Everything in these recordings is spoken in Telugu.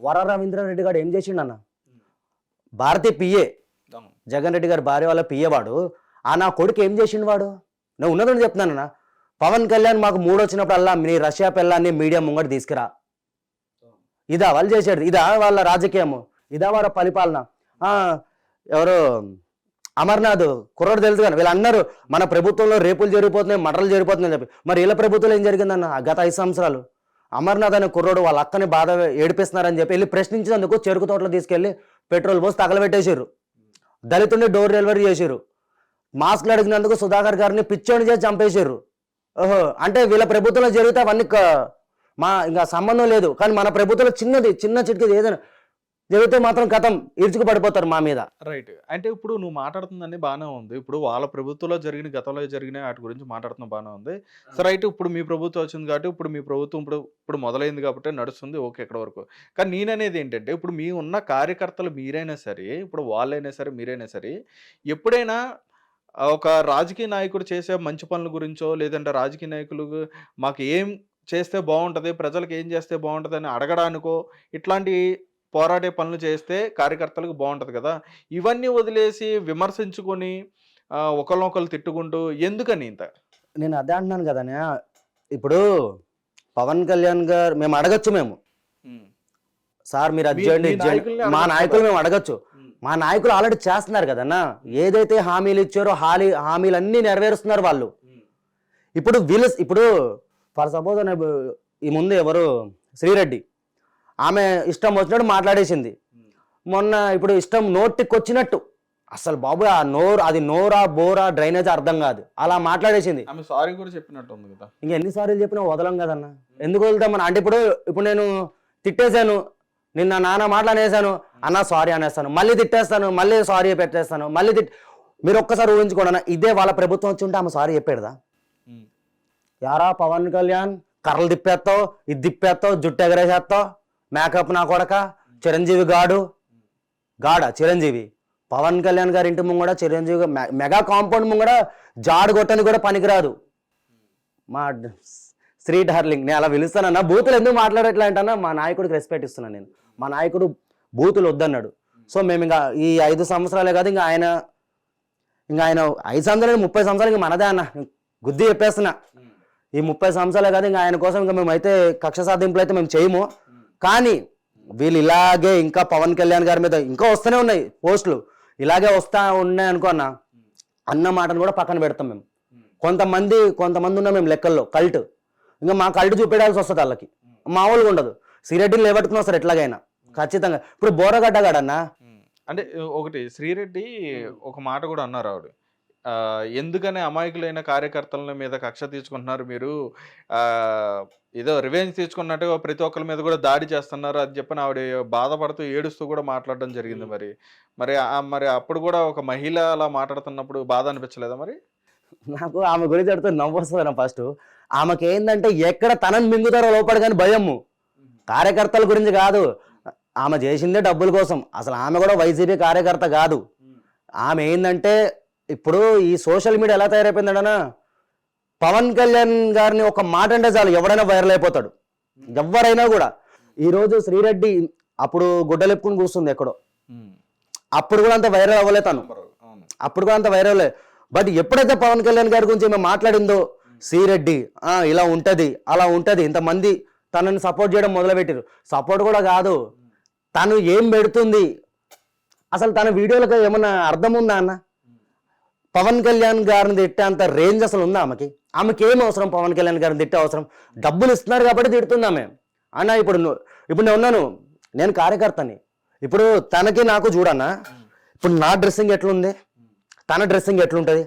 వర రవీంద్రారెడ్డి గారు ఏం చేసిండు అన్న? భారతి పిఏ, జగన్ రెడ్డి గారి భార్య వాళ్ళ పిఏ వాడు. నా కొడుకు ఏం చేసిండు వాడు? నేను ఉన్నదని చెప్తున్నానన్న. పవన్ కళ్యాణ్ మాకు మూడు వచ్చినప్పుడల్లా నీ రష్యా పిల్లాన్ని మీడియా ముంగట తీసుకురా. ఇదా వాళ్ళు చేసేది? ఇదా వాళ్ళ రాజకీయము? ఇదా వాళ్ళ పరిపాలన? ఎవరు అమర్నాథ్ కుర్రోడు తెలుసు కానీ వీళ్ళు అన్నారు మన ప్రభుత్వంలో రేపులు జరిగిపోతున్నాయి, మటర్లు జరిగిపోతున్నాయి చెప్పి. మరి వీళ్ళ ప్రభుత్వంలో ఏం జరిగిందన్న గత 5 సంవత్సరాలు? అమర్నాథ్ అనే కుర్రోడు వాళ్ళ అక్కని బాధ ఏడిపిస్తున్నారని చెప్పి వెళ్ళి ప్రశ్నించినందుకు చెరుకు తోటలో తీసుకెళ్లి పెట్రోల్ పోసి తగలబెట్టేసారు. దళితుడిని డోర్ డెలివరీ చేసారు. మాస్క్లు అడిగినందుకు సుధాకర్ గారిని పిచ్చోని చేసి చంపేశారు. ఓహో, అంటే వీళ్ళ ప్రభుత్వంలో జరిగితే అవన్నీ ఇంకా సంబంధం లేదు. కానీ మన ప్రభుత్వంలో చిన్న చిటికి ఏదైనా జరిగితే మాత్రం కథం ఇరుచుకు పడిపోతారు మా మీద. రైట్. అంటే ఇప్పుడు నువ్వు మాట్లాడుతుందని బాగానే ఉంది. ఇప్పుడు వాళ్ళ ప్రభుత్వంలో జరిగిన గతంలో జరిగిన వాటి గురించి మాట్లాడుతున్న బాగానే ఉంది. సో రైట్, ఇప్పుడు మీ ప్రభుత్వం వచ్చింది కాబట్టి ఇప్పుడు మీ ప్రభుత్వం ఇప్పుడు మొదలైంది కాబట్టి నడుస్తుంది, ఓకే ఎక్కడ వరకు. కానీ నేననేది ఏంటంటే ఇప్పుడు మీ ఉన్న కార్యకర్తలు మీరైనా సరే, ఇప్పుడు వాళ్ళైనా సరే మీరైనా సరే, ఎప్పుడైనా ఒక రాజకీయ నాయకుడు చేసే మంచి పనుల గురించో లేదంటే రాజకీయ నాయకులు మాకు ఏం చేస్తే బాగుంటుంది, ప్రజలకు ఏం చేస్తే బాగుంటుంది అని అడగడానికో ఇట్లాంటి పోరాడే పనులు చేస్తే కార్యకర్తలకు బాగుంటుంది కదా. ఇవన్నీ వదిలేసి విమర్శించుకొని ఒకళ్ళొకళ్ళు తిట్టుకుంటూ ఎందుకని ఇంత? నేను అదే అంటున్నాను కదా. ఇప్పుడు పవన్ కళ్యాణ్ గారు మేము అడగచ్చు, మేము సార్ మీరు అది చేయండి, మా నాయకులు మేము అడగచ్చు. మా నాయకులు ఆల్రెడీ చేస్తున్నారు కదన్నా. ఏదైతే హామీలు ఇచ్చారో హామీలన్నీ నెరవేరుస్తున్నారు వాళ్ళు. ఇప్పుడు ఫర్ సపోజ్ ఈ ముందు ఎవరు శ్రీరెడ్డి, ఆమె ఇష్టం వచ్చినట్టు మాట్లాడేసింది మొన్న. ఇప్పుడు ఇష్టం నోటికి వచ్చినట్టు అసలు బాబు అది నోరా బోరా డ్రైనేజ్ అర్థం కాదు, అలా మాట్లాడేసింది. ఆమె సారీ కూడా చెప్పినట్టు ఉంది కదా. ఇంకా ఎన్నిసార్లు చెప్పినా వదలం కదన్నా. ఎందుకు వదులుతామన్నా? అంటే ఇప్పుడు నేను తిట్టేశాను, నిన్న నాన్న మాటలు అనేసాను, అన్న సారీ అనేస్తాను, మళ్ళీ తిట్టేస్తాను, మళ్ళీ సారీ పెట్టేస్తాను, మళ్ళీ మీరు ఒక్కసారి ఊహించుకోండి అన్న, ఇదే వాళ్ళ ప్రభుత్వం వచ్చి ఉంటే ఆమె సారీ చెప్పేదా? యారా పవన్ కళ్యాణ్ కర్రలు తిప్పేస్తావు, ఇది తిప్పేస్తావు, జుట్టు ఎగరేసేస్తావు, మేకప్ నా కొడక, చిరంజీవి గాడా చిరంజీవి. పవన్ కళ్యాణ్ గారి ఇంటి ముంగడ చిరంజీవి మెగా కాంపౌండ్ ముంగడ జాడు కొట్టని కూడా పనికిరాదు. మా శ్రీ డార్లింగ్, నేను అలా పిలుస్తానన్నా. బూతులు ఎందుకు మాట్లాడట్లే అంటన్నా, మా నాయకుడికి రెస్పెక్ట్ ఇస్తున్నాను నేను. మా నాయకుడు బూతులు వద్దన్నాడు. సో మేము ఇంకా ఈ 5 సంవత్సరాలే కాదు, ఇంకా ఆయన 5 సంవత్సరాలు 30 సంవత్సరాలు ఇంకా మనదే అన్న, గుద్ది చెప్పేస్తున్నా. ఈ 30 సంవత్సరాలే కాదు, ఇంకా ఆయన కోసం ఇంకా మేమైతే కక్ష సాధింపులు అయితే మేము చేయము. కానీ వీళ్ళు ఇలాగే ఇంకా పవన్ కళ్యాణ్ గారి మీద ఇంకా వస్తూనే ఉన్నాయి పోస్టులు, ఇలాగే వస్తా ఉన్నాయి అనుకో అన్న మాటను కూడా పక్కన పెడతాం మేము. కొంతమంది ఉన్నాం మేము లెక్కల్లో కల్ట్, ఇంకా మా కల్ట్ చూపెడాల్సి వస్తుంది వాళ్ళకి, మామూలుగా ఉండదు. శ్రీరెడ్డిని లేబట్టుకుని వస్తారు ఎట్లాగైనా ఖచ్చితంగా. ఇప్పుడు బోరగడ్డ గాడన్నా, అంటే ఒకటి శ్రీరెడ్డి ఒక మాట కూడా అన్నారు ఆవిడ, ఎందుకని అమాయకులైన కార్యకర్తల మీద కక్ష తీసుకుంటున్నారు మీరు, ఏదో రివెంజ్ తీసుకున్నట్టుగా ప్రతి ఒక్కరి మీద కూడా దాడి చేస్తున్నారు అని చెప్పని ఆవిడ బాధపడుతూ ఏడుస్తూ కూడా మాట్లాడడం జరిగింది. మరి అప్పుడు కూడా ఒక మహిళ అలా మాట్లాడుతున్నప్పుడు బాధ అనిపించలేదా? మరి నాకు ఆమె గురించి అడితే నవ్వు వస్తుంది. ఫస్ట్ ఆమెకి ఏంటంటే ఎక్కడ తనని మింగుతారో లోపల కానీ భయము, కార్యకర్తల గురించి కాదు. ఆమె చేసిందే డబ్బుల కోసం. అసలు ఆమె కూడా వైసీపీ కార్యకర్త కాదు. ఆమె ఏంటంటే ఇప్పుడు ఈ సోషల్ మీడియా ఎలా తయారైపోయిందన్నా, పవన్ కళ్యాణ్ గారిని ఒక మాట అంటే చాలు ఎవడైనా వైరల్ అయిపోతాడు, ఎవరైనా కూడా. ఈరోజు శ్రీరెడ్డి అప్పుడు గుడ్డలెప్పుకుని కూర్చుంది ఎక్కడో, అప్పుడు కూడా అంత వైరల్ అవ్వలే తను, అప్పుడు కూడా అంత వైరల్. బట్ ఎప్పుడైతే పవన్ కళ్యాణ్ గారి గురించి మేము మాట్లాడిందో, శ్రీరెడ్డి ఇలా ఉంటది అలా ఉంటది, ఇంతమంది తనని సపోర్ట్ చేయడం మొదలుపెట్టారు. సపోర్ట్ కూడా కాదు, తను ఏం పెడుతుంది అసలు తన వీడియోలకు ఏమన్నా అర్థం ఉందా అన్న? పవన్ కళ్యాణ్ గారిని తిట్టే అంత రేంజ్ అసలు ఉందా ఆమెకి ఏం అవసరం? పవన్ కళ్యాణ్ గారిని తిట్టే అవసరం? డబ్బులు ఇస్తున్నారు కాబట్టి తిడుతుంది ఆమె అన్న. ఇప్పుడు నేను ఉన్నాను, నేను కార్యకర్తని. ఇప్పుడు తనకి నాకు చూడన్నా, ఇప్పుడు నా డ్రెస్సింగ్ ఎట్లుంది, తన డ్రెస్సింగ్ ఎట్లుంటుంది,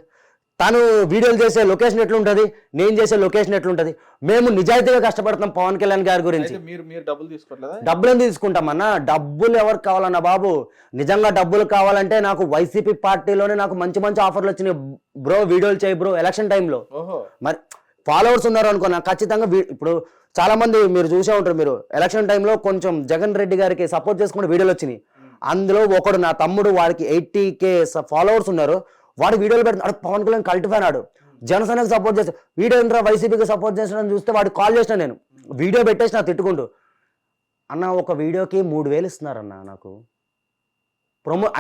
తను వీడియోలు చేసే లొకేషన్ ఎట్లుంటుంది, నేను చేసే లొకేషన్ ఎట్లుంటుంది. మేము నిజాయితీగా కష్టపడుతున్నాం పవన్ కళ్యాణ్ గారి గురించి. డబ్బులు ఎందుకు తీసుకుంటామన్నా? డబ్బులు ఎవరికి కావాలన్నా బాబు? నిజంగా డబ్బులు కావాలంటే నాకు వైసీపీ పార్టీలోనే నాకు మంచి మంచి ఆఫర్లు వచ్చినాయి బ్రో, వీడియోలు చేయి బ్రో. ఎలక్షన్ టైంలో మరి ఫాలోవర్స్ ఉన్నారు అనుకో, నాకు ఖచ్చితంగా ఇప్పుడు చాలా మంది మీరు చూసే ఉంటారు, మీరు ఎలక్షన్ టైంలో కొంచెం జగన్ రెడ్డి గారికి సపోర్ట్ చేసుకుంటే వీడియోలు వచ్చినాయి. అందులో ఒకడు నా తమ్ముడు, వాడికి 80K ఫాలోవర్స్ ఉన్నారు. వాడు వీడియోలు పెడుతున్నాడు, పవన్ కళ్యాణ్ కల్ట్ ఫ్యాన్, ఆడు జనసేనకు సపోర్ట్ చేస్తాడు. వీడియో ఏంట్రా వైసీపీకి సపోర్ట్ చేస్తాడని చూస్తే వాడు కాల్ చేసిన, నేను వీడియో పెట్టేసిన తిట్టుకుంటూ. అన్న ఒక వీడియోకి 3,000 ఇస్తున్నారన్న నాకు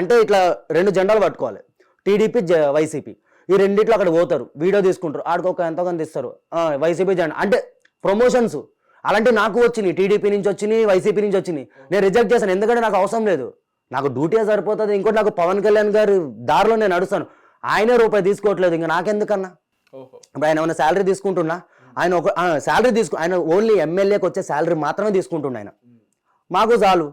అంటే ఇట్లా 2 జెండాలు పట్టుకోవాలి, టీడీపీ వైసీపీ, ఈ రెండిట్లో అక్కడ పోతారు, వీడియో తీసుకుంటారు, ఆడికి ఒక ఎంతో కొంత ఇస్తారు, వైసీపీ జెండా అంటే ప్రమోషన్స్. అలాంటి నాకు వచ్చినాయి, టీడీపీ నుంచి వచ్చినాయి, వైసీపీ నుంచి వచ్చినాయి. నేను రిజెక్ట్ చేశాను, ఎందుకంటే నాకు అవసరం లేదు, నాకు డ్యూటీ సరిపోతుంది. ఇంకోటి నాకు పవన్ కళ్యాణ్ గారి దారిలో నేను నడుస్తాను, ఆయనే రూపాయి తీసుకోవట్లేదు, ఇంకా నాకెందుకన్నా. ఇప్పుడు ఆయన ఏమైనా శాలరీ తీసుకుంటున్నా, ఆయన ఒక శాలరీ ఆయన ఓన్లీ ఎమ్మెల్యేకి వచ్చే శాలరీ మాత్రమే తీసుకుంటుండ ఆయన. మాకు చాలు,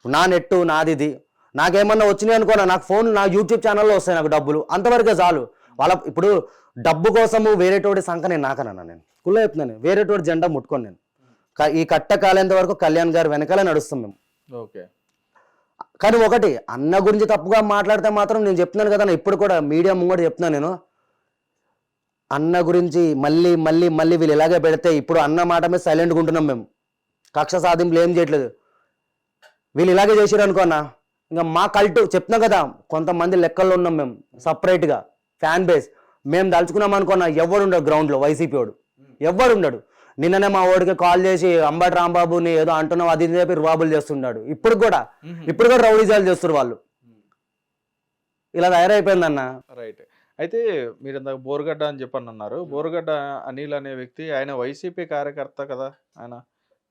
నా నెట్టు నాది, ఇది నాకేమన్నా వచ్చినాయి అనుకోనా, నాకు ఫోన్ నా యూట్యూబ్ ఛానల్లో వస్తాయి నాకు డబ్బులు, అంతవరకే చాలు. వాళ్ళ ఇప్పుడు డబ్బు కోసము వేరేటోడి సంఖ నేను నాకనన్నా, నేను కుళ్ళ చెప్తున్నాను, వేరేటోడి జెండా ముట్టుకోను నేను. ఈ కట్ట కాలేంత వరకు కళ్యాణ్ గారు వెనకాలే నడుస్తాం మేము. ఓకే. కానీ ఒకటి, అన్న గురించి తప్పుగా మాట్లాడితే మాత్రం నేను చెప్తున్నాను కదా, ఇప్పుడు కూడా మీడియా ముంగట చెప్తున్నాను నేను, అన్న గురించి మళ్ళీ మళ్ళీ మళ్ళీ వీళ్ళు ఇలాగే పెడితే, ఇప్పుడు అన్న మాట మీద సైలెంట్గా ఉంటున్నాం మేము, కక్ష సాధింపులు ఏం చేయట్లేదు. వీళ్ళు ఇలాగే చేసారు అనుకో అన్న, ఇంకా మా కల్ట్ చెప్తున్నాం కదా, కొంతమంది లెక్కల్లో ఉన్నాం మేము సపరేట్గా ఫ్యాన్ బేస్. మేము దలుచుకున్నాం అనుకున్నా, ఎవడు ఉండడు గ్రౌండ్లో, వైసీపీ వాడు ఎవడు ఉండడు. నిన్ననే మా ఓడికి కాల్ చేసి అంబటి రాంబాబుని ఏదో అంటున్నావు అది చెప్పి రుబాబులు చేస్తున్నాడు. ఇప్పుడు కూడా రౌడీజాలు చేస్తారు వాళ్ళు, ఇలా తయారైపోయిందన్న. రైట్. అయితే మీరు ఇందాక బోరుగడ్డ అని చెప్పని అన్నారు. బోరుగడ్డ అనిల్ అనే వ్యక్తి ఆయన వైసీపీ కార్యకర్త కదా, ఆయన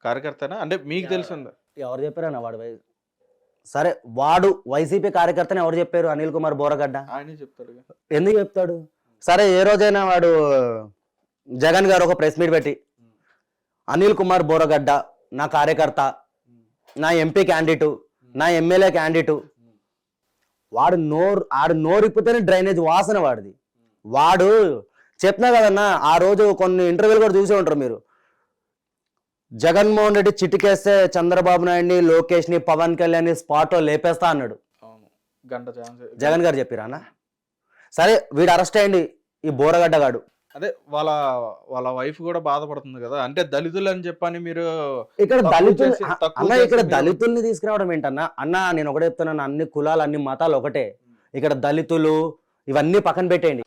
కార్యకర్తనా అంటే మీకు తెలిసిందా? ఎవరు చెప్పారన్న వాడు సరే, వాడు వైసీపీ కార్యకర్తని ఎవరు చెప్పారు? అనిల్ కుమార్ బోరగడ్డ ఆయనే చెప్తాడు. ఎందుకు చెప్తాడు? సరే, ఏ రోజైనా వాడు జగన్ గారు ఒక ప్రెస్ మీట్ పెట్టి అనిల్ కుమార్ బోరగడ్డ నా కార్యకర్త, నా ఎంపీ క్యాండిడేటు, నా ఎమ్మెల్యే క్యాండిడేటు, వాడు నోరిప్పితేనే డ్రైనేజ్ వాసన వాడిది. వాడు చెప్పినా కదన్నా, ఆ రోజు కొన్ని ఇంటర్వ్యూలు కూడా చూసే ఉంటారు మీరు, జగన్మోహన్ రెడ్డి చిటికేస్తే చంద్రబాబు నాయుడిని, లోకేష్ని, పవన్ కళ్యాణ్ని స్పాట్లో లేపేస్తా అన్నాడు. జగన్ గారు చెప్పిరా అన్న? సరే, వీడు అరెస్ట్ అయ్యండి, ఈ బోరగడ్డ గాడు. అదే వాళ్ళ వైఫ్ కూడా బాధపడుతుంది కదా, అంటే దళితులు అని చెప్పని మీరు ఇక్కడ దళితుల్ని తీసుకురావడం ఏంటన్నా? అన్న నేను ఒకటే చెప్తున్నాను, అన్ని కులాలు అన్ని మతాలు ఒకటే. ఇక్కడ దళితులు ఇవన్నీ పక్కన పెట్టేయండి.